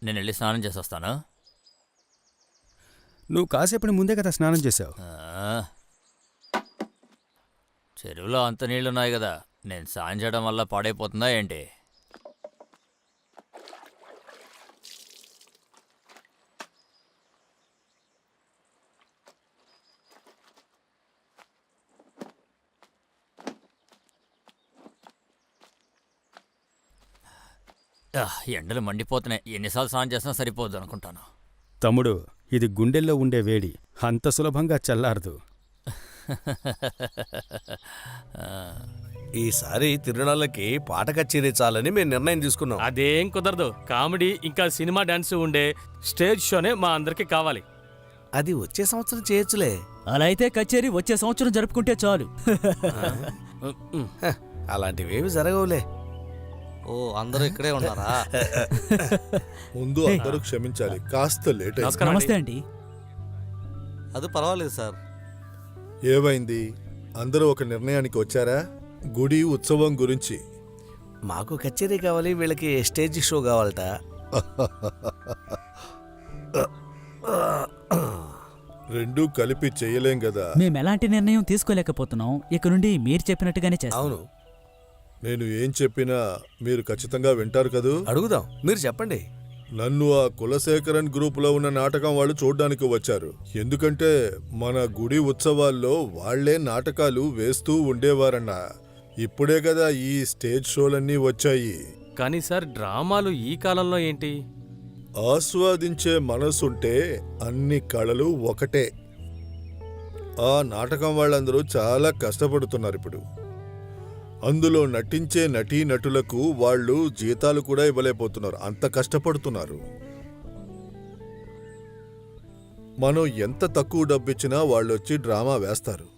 నేను వెళ్ళి స్నానం చేసి వస్తాను. నువ్వు కాసేపటి ముందే కదా స్నానం చేసావు. చెరువులో అంత నీళ్లున్నాయి కదా, నేను స్నానం చేయడం వల్ల పాడైపోతుందా ఏంటి? ఎండలు మండిపోతున్నాయి, ఎన్నిసార్లు స్నానం చేసినా సరిపోద్దు అనుకుంటాను. తమ్ముడు, ఇది గుండెల్లో ఉండే వేడి, అంత సులభంగా చల్లారదు. ఈసారి తిరునాళ్ళకి పాట కచేరీ చాలని మేము నిర్ణయం తీసుకున్నాం. అదేం కుదరదు. కామెడీ ఇంకా సినిమా డాన్స్ ఉండే స్టేజ్ షోనే మా అందరికి కావాలి. అది వచ్చే సంవత్సరం చేయొచ్చులే. అలా అయితే కచేరీ వచ్చే సంవత్సరం జరుపుకుంటే చాలు. అలాంటివేమి జరగవులే. ఓ, అందరూ ఇక్కడే ఉన్నారా? ముందు అందరూ క్షమించాలి, కాస్త లేట్ అయింది. నమస్తే అండి. అది పర్వాలేదు సార్. ఏమైంది? అందరూ ఒక నిర్ణయానికి వచ్చారా? గుడి ఉత్సవం గురించి. మాకు కచేరీ కావాలి, వీళ్ళకి స్టేజ్ షో కావాలట. రెండూ కలిపి చెయ్యలేం కదా. మేము ఎలాంటి నిర్ణయం తీసుకోలేకపోతున్నాం. ఇక నుండి మీరు చెప్పినట్టుగానే చేస్తాం. అవును, నేను ఏం చెప్పినా మీరు ఖచ్చితంగా వింటారు కదూ? అడుగుదాం, మీరు చెప్పండి. నన్ను ఆ కులశేఖరన్ గ్రూపులో ఉన్న నాటకం వాళ్ళు చూడ్డానికి వచ్చారు. ఎందుకంటే మన గుడి ఉత్సవాల్లో వాళ్లే నాటకాలు వేస్తూ ఉండేవారన్నా. ఇప్పుడే కదా ఈ స్టేజ్ షోలన్నీ వచ్చాయి. కానీ సార్, డ్రామాలు ఈ కాలంలో ఏంటి? ఆస్వాదించే మనసుంటే అన్ని కళలు ఒకటే. ఆ నాటకం వాళ్ళందరూ చాలా కష్టపడుతున్నారు ఇప్పుడు. అందులో నటించే నటీనటులకు వాళ్ళు జీతాలు కూడా ఇవ్వలేకపోతున్నారు, అంత కష్టపడుతున్నారు. మనం ఎంత తక్కువ డబ్బిచ్చినా వాళ్ళొచ్చి డ్రామా వేస్తారు.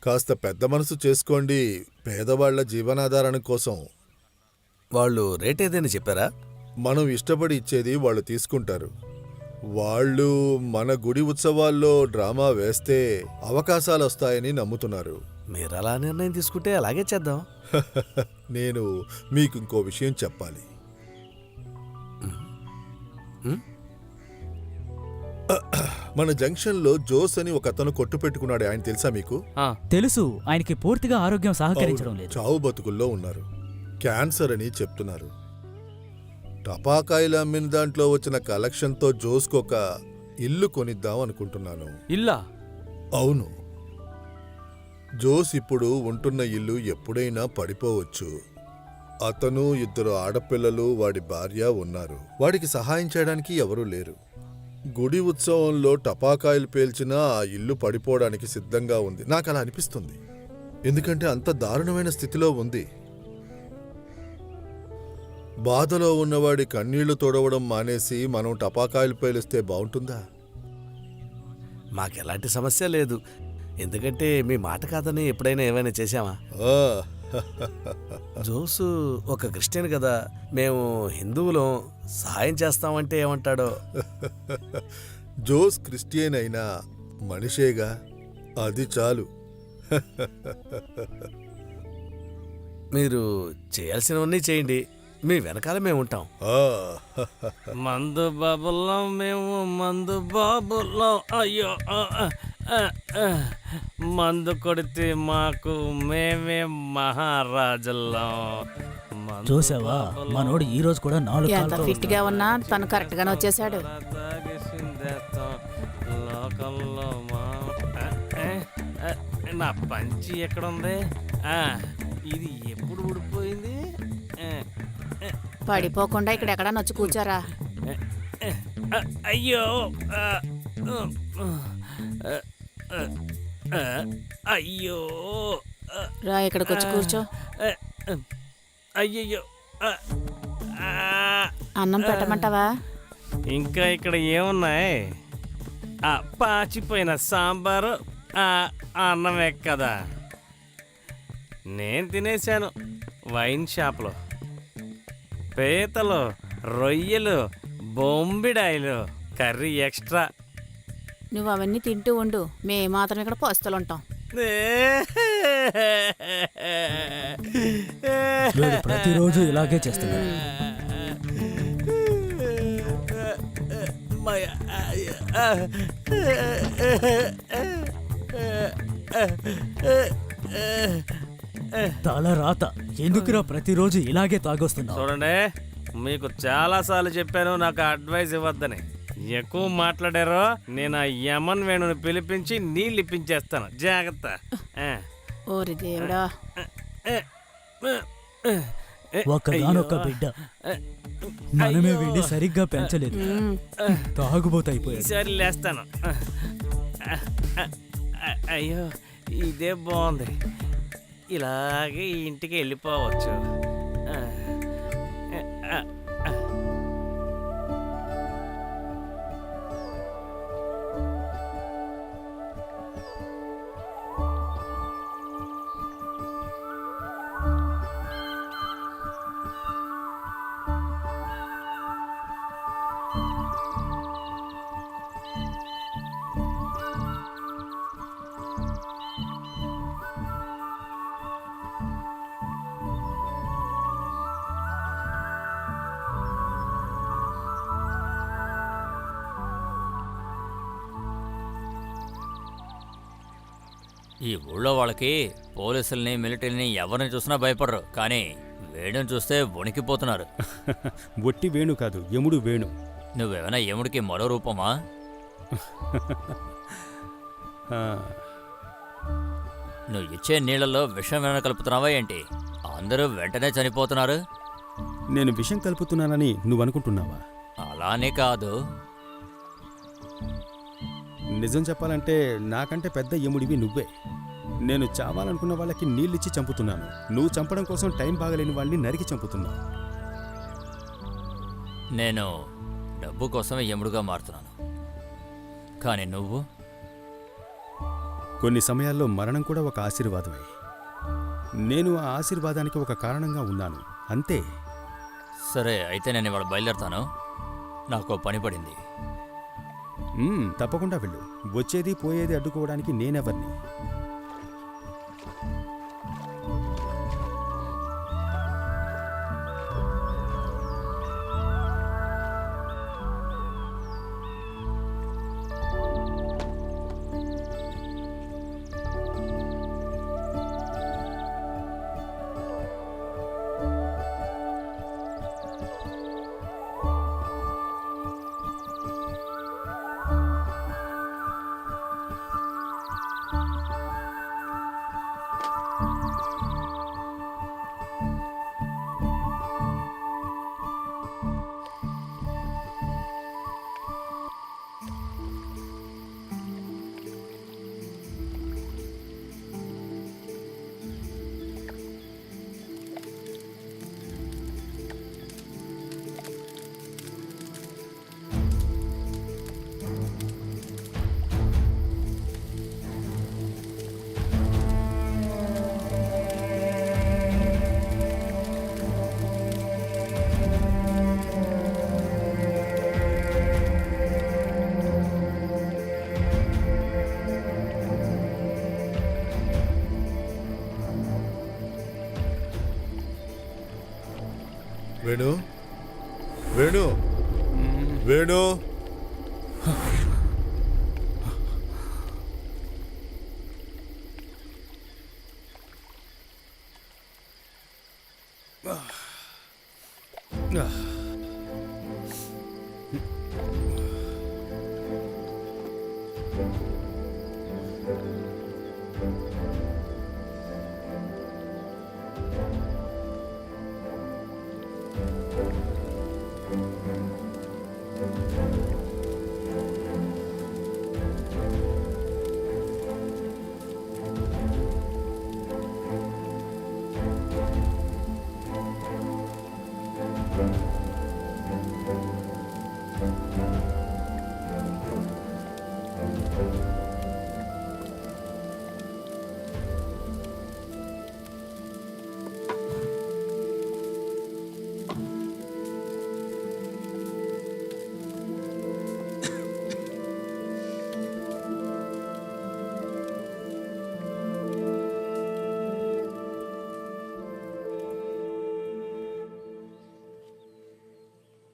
కాస్త పెద్ద మనసు చేసుకోండి, పేదవాళ్ల జీవనాధారణ కోసం. వాళ్ళు రేట్ ఏదైనా చెప్పారా? మనం ఇష్టపడి ఇచ్చేది వాళ్ళు తీసుకుంటారు. వాళ్ళు మన గుడి ఉత్సవాల్లో డ్రామా వేస్తే అవకాశాలు వస్తాయని నమ్ముతున్నారు. మీరు అలా నిర్ణయం తీసుకుంటే అలాగే చేద్దాం. నేను మీకు ఇంకో విషయం చెప్పాలి. మన జంక్షన్లో జోస్ అని ఒక అతను కొట్టు పెట్టుకున్నాడు. ఆయన తెలుసా మీకు? తెలుసు. ఆయనకి పూర్తిగా ఆరోగ్యం సహకరించడం లేదు. చావు బతుకుల్లో ఉన్నారు. క్యాన్సర్ అని చెప్తున్నారు. టపాకాయలు అమ్మిన దాంట్లో వచ్చిన కలెక్షన్తో జోస్కొక ఇల్లు కొనిద్దాం అనుకుంటున్నాను. ఇల్లా? అవును. జోస్ ఇప్పుడు ఉంటున్న ఇల్లు ఎప్పుడైనా పడిపోవచ్చు. అతను, 2 ఆడపిల్లలు, వాడి భార్య ఉన్నారు. వాడికి సహాయం చేయడానికి ఎవరూ లేరు. గుడి ఉత్సవంలో టపాకాయలు పేల్చినా ఆ ఇల్లు పడిపోవడానికి సిద్ధంగా ఉంది. నాకు అలా అనిపిస్తుంది, ఎందుకంటే అంత దారుణమైన స్థితిలో ఉంది. బాధలో ఉన్నవాడి కన్నీళ్లు తోడవడం మానేసి మనం టపాకాయలు పేలిస్తే బాగుంటుందా? మాకెలాంటి సమస్య లేదు, ఎందుకంటే మీ మాట కాదని ఎప్పుడైనా ఏమైనా చేశామా? జోసు ఒక క్రిస్టియన్ కదా, మేము హిందువులం, సహాయం చేస్తామంటే ఏమంటాడో. జోస్ క్రిస్టియన్ అయినా మనిషేగా, అది చాలు. మీరు చేయాల్సినవన్నీ చేయండి, మీ వెనకాల మేము ఉంటాం. మందు బాబుల్లో మేము, మందు బాబుల్లో. అయ్యో, మందు కొడితే మాకు మేమే మహారాజుల్లో. చూసావా, మనోడు ఈ రోజు కూడా 4 ఎంత ఫిట్ గా ఉన్నా తను కరెక్ట్ గానే వచ్చేసాడు. లోకల్లో నా పంచి ఎక్కడుంది? ఇది ఎప్పుడు ఊడిపోయింది? పడిపోకుండా ఇక్కడ ఎక్కడా నొచ్చి కూర్చోరా. అయ్యో, అయ్యో, రా ఇక్కడికి వచ్చి కూర్చో. అయ్యయ్యో, అన్నం పెట్టమంటావా? ఇంకా ఇక్కడ ఏమున్నాయి? పాచిపోయిన సాంబారు, అన్నమే కదా. నేను తినేశాను వైన్ షాప్లో. పీతలు, రొయ్యలు, బొంబిడాయిలు, కర్రీ ఎక్స్ట్రా. నువ్వు అవన్నీ తింటూ ఉండు, మేము మాత్రం ఇక్కడ పస్తులు ఉంటాం. ప్రతిరోజు ఇలాగే చేస్తున్నాడు. తల రాత ఎందుకురా ప్రతిరోజు ఇలాగే తాగొస్తున్నావు? చూడండి, మీకు చాలాసార్లు చెప్పాను నాకు అడ్వైస్ ఇవ్వద్దని. ఎక్కువ మాట్లాడారో నేను ఆ యమన్ వేణుని పిలిపించి నీళ్ళు ఇప్పించేస్తాను. జాగ్రత్త. ఓరి దేవుడా. ఒక్కగానొక్క బిడ్డ, మనమే వీడిని సరిగ్గా పెంచలేదు, తాగుబోతైపోయాడు. ఈసారి లేస్తాను. అయ్యో, ఇదే బాగుంది. ఇలాగే ఈ ఇంటికి వెళ్ళిపోవచ్చు. ఈ ఊళ్ళో వాళ్ళకి పోలీసుల్ని మిలిటరీని ఎవరిని చూసినా భయపడరు, కానీ వేణుని చూస్తే వణికిపోతున్నారు. ఒట్టి వేణు కాదు, యముడు వేణు. నువ్వేమైనా యముడికి మరో రూపమా? ఆ, నువ్వు ఇచ్చే నీళ్ళల్లో విషం ఏమైనా కలుపుతున్నావా ఏంటి? అందరూ వెంటనే చనిపోతున్నారు. నేను విషం కలుపుతున్నానని నువ్వనుకుంటున్నావా? అలానే కాదు. నిజం చెప్పాలంటే నాకంటే పెద్ద యముడివి నువ్వే. నేను చావాలనుకున్న వాళ్ళకి నీళ్ళిచ్చి చంపుతున్నాను. నువ్వు చంపడం కోసం టైం బాగలేని వాళ్ళని నరికి చంపుతున్నావు. నేను డబ్బు కోసమే యముడుగా మారుతున్నాను, కానీ నువ్వు కొన్ని సమయాల్లో మరణం కూడా ఒక ఆశీర్వాదమే. నేను ఆ ఆశీర్వాదానికి ఒక కారణంగా ఉన్నాను, అంతే. సరే, అయితే నేను ఇవాళ బయలుదేరుతాను. నాకు పని పడింది. తప్పకుండా వెళ్ళు. వచ్చేది పోయేది అడ్డుకోవడానికి నేనెవర్ని? వేణు, వేణు, వేణు.